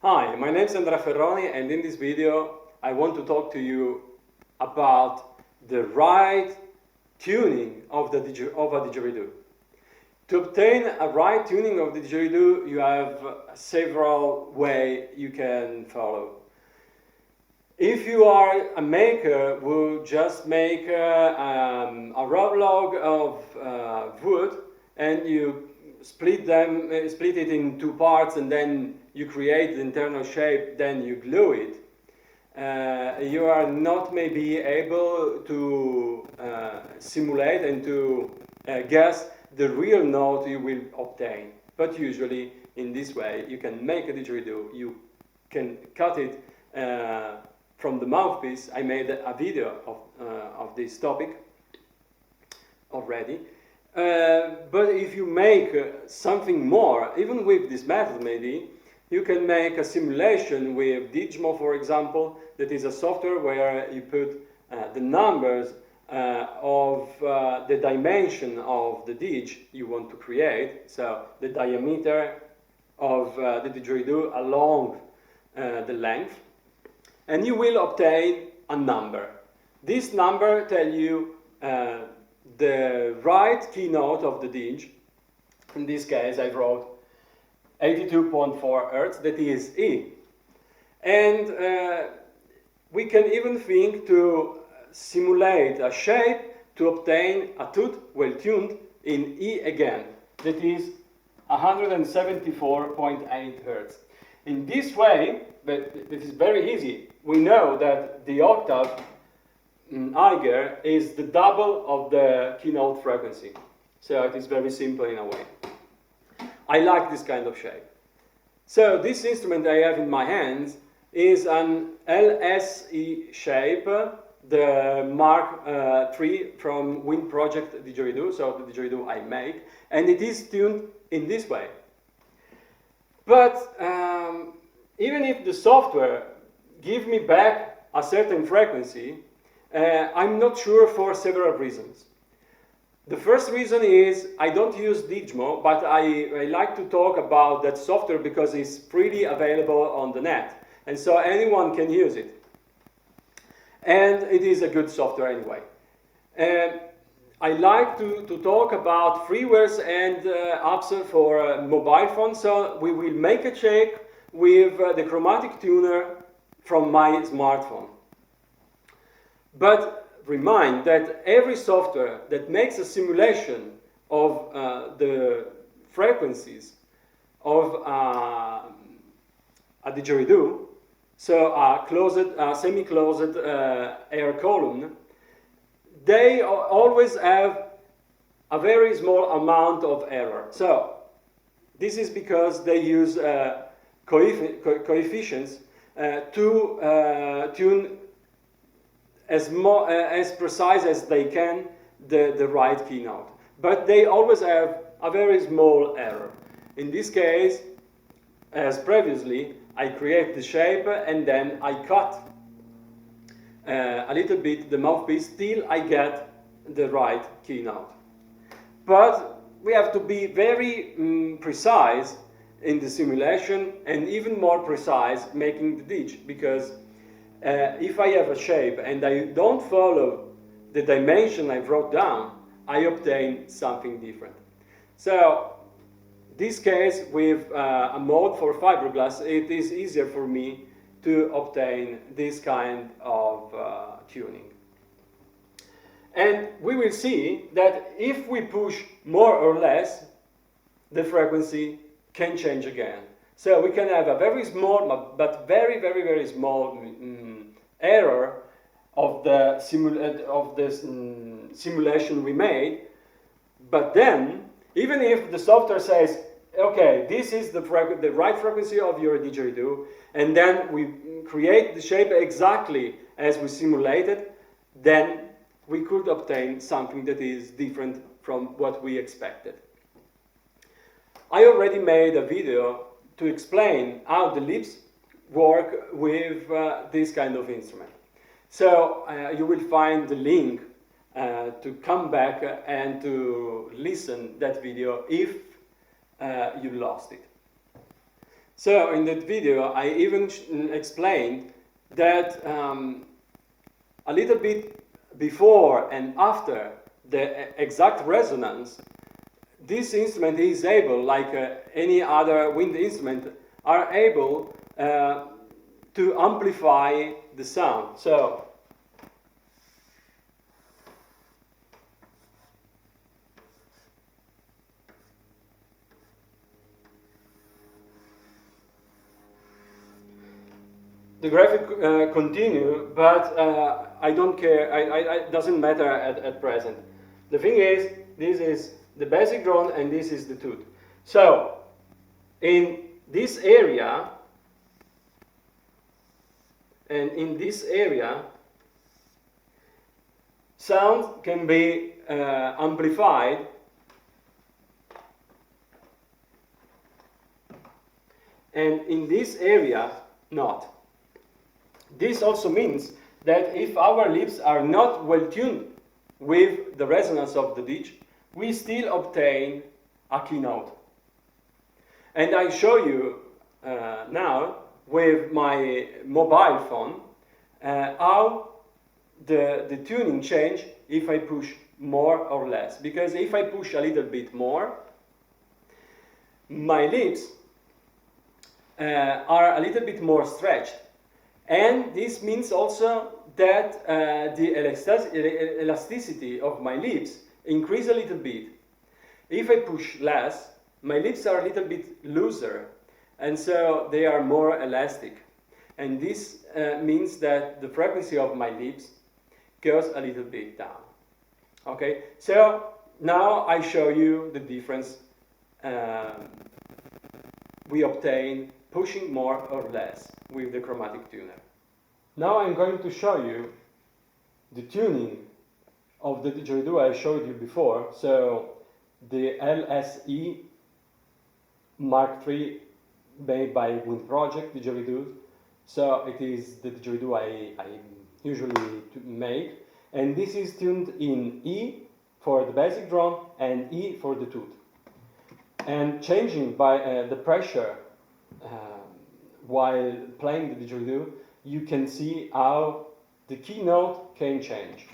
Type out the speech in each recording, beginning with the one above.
Hi, my name is Andrea Ferroni, and in this video I want to talk to you about the right tuning of a didgeridoo. To obtain a right tuning of the didgeridoo, you have several ways you can follow. If you are a maker who just make a raw log of wood and you split it in two parts, and then you create the internal shape, then you glue it, you are not maybe able to simulate and to guess the real note you will obtain. But usually in this way you can make a didgeridoo, you can cut it from the mouthpiece. I made a video of this topic already. But if you make something more, even with this method maybe, you can make a simulation with Didgeridoo, for example, that is a software where you put the numbers of the dimension of the didge you want to create, so the diameter of the didgeridoo along the length, and you will obtain a number. This number tells you the right keynote of the didge. In this case I wrote 82.4 Hertz, that is E. And we can even think to simulate a shape to obtain a tooth well tuned in E again, that is 174.8 Hertz. In this way, but it is very easy, we know that the octave higher is the double of the keynote frequency. So it is very simple in a way. I like this kind of shape. So this instrument I have in my hands is an LSE shape, the Mark III from Wind Project Didgeridoo, so the didgeridoo I make, and it is tuned in this way. But even if the software gives me back a certain frequency, I'm not sure for several reasons. The first reason is I don't use Didgeridoo, but I like to talk about that software because it's freely available on the net, and so anyone can use it. And it is a good software anyway. I like to talk about freewares and apps for mobile phones, so we will make a check with the chromatic tuner from my smartphone. But remind that every software that makes a simulation of the frequencies of a didgeridoo, so a semi-closed air column, they always have a very small amount of error. So this is because they use coefficients to tune as precise as they can the right keynote. But they always have a very small error. In this case, as previously, I create the shape and then I cut a little bit the mouthpiece till I get the right keynote. But we have to be very precise in the simulation, and even more precise making the didge, because if I have a shape and I don't follow the dimension I wrote down, I obtain something different. So this case with a mode for fiberglass, it is easier for me to obtain this kind of tuning. And we will see that if we push more or less, the frequency can change again. So we can have a very small, but very, very, very small error of the simulation we made. But then, even if the software says, okay, this is the right frequency of your didgeridoo, and then we create the shape exactly as we simulated, then we could obtain something that is different from what we expected. I already made a video to explain how the lips work with this kind of instrument. So you will find the link to come back and to listen that video if you lost it. So in that video, I even explained that a little bit before and after the exact resonance, this instrument is able, like any other wind instrument, are able to amplify the sound. So the graphic continue, but I don't care. It doesn't matter at present. The thing is, this is the basic drone and this is the tooth. So in this area, and in this area, sound can be amplified and in this area not. This also means that if our lips are not well tuned with the resonance of the ditch, we still obtain a keynote. And I show you now with my mobile phone how the tuning change if I push more or less. Because if I push a little bit more, my lips are a little bit more stretched. And this means also that the elasticity of my lips increase a little bit. If I push less, my lips are a little bit looser, and so they are more elastic. And this means that the frequency of my lips goes a little bit down. Okay, so now I show you the difference we obtain pushing more or less with the chromatic tuner. Now I'm going to show you the tuning of the didgeridoo I showed you before. So the LSE Mark III made by Wind Project Didgeridoo. So it is the didgeridoo I usually make, and this is tuned in E for the basic drum and E for the tooth. And changing by the pressure while playing the didgeridoo, you can see how the keynote can change.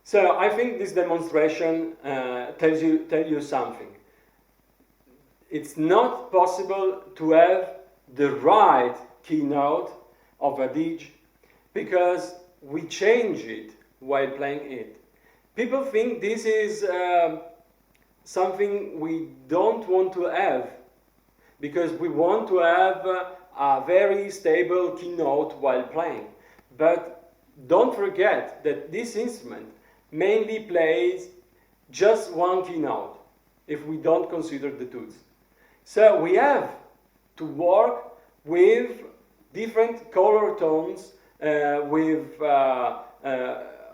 So I think this demonstration tells you something. It's not possible to have the right keynote of a didge because we change it while playing it. People think this is something we don't want to have because we want to have a very stable keynote while playing. But don't forget that this instrument mainly plays just one keynote if we don't consider the tooths. So we have to work with different color tones, with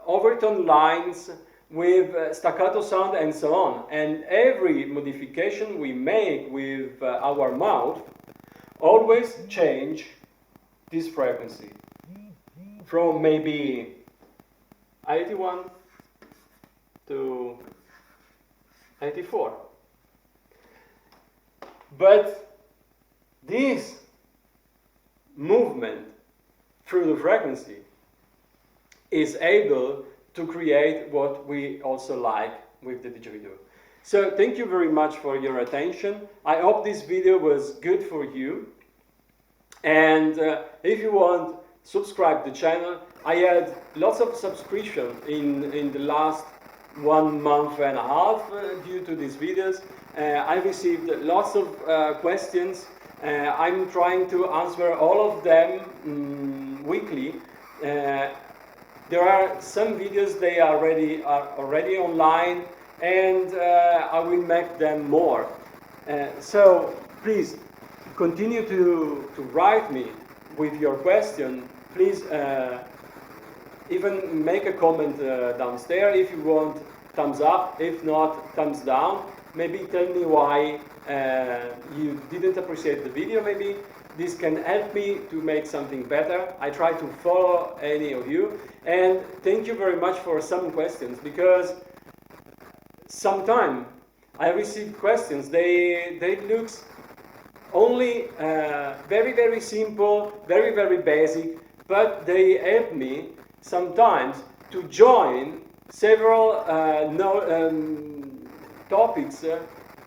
overtone lines, with staccato sound and so on. And every modification we make with our mouth always change this frequency from maybe 81 to 84. But this movement through the frequency is able to create what we also like with the didgeridoo. So thank you very much for your attention. I hope this video was good for you. And if you want, subscribe to the channel. I had lots of subscription in the last 1 month and a half due to these videos. I received lots of questions. I'm trying to answer all of them weekly. There are some videos they are already online, and I will make them more. So please continue to write me with your question. Please even make a comment downstairs if you want thumbs up, if not thumbs down. Maybe tell me why you didn't appreciate the video. Maybe this can help me to make something better. I try to follow any of you, and thank you very much for some questions, because sometimes I receive questions, they look only very simple, very basic, but they help me sometimes to join several topics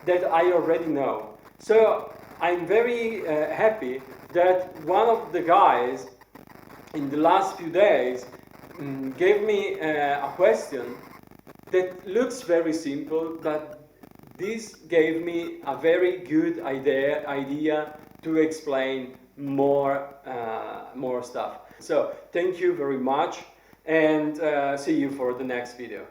that I already know. So I'm very happy that one of the guys in the last few days gave me a question that looks very simple, but this gave me a very good idea to explain more stuff. So thank you very much, and see you for the next video.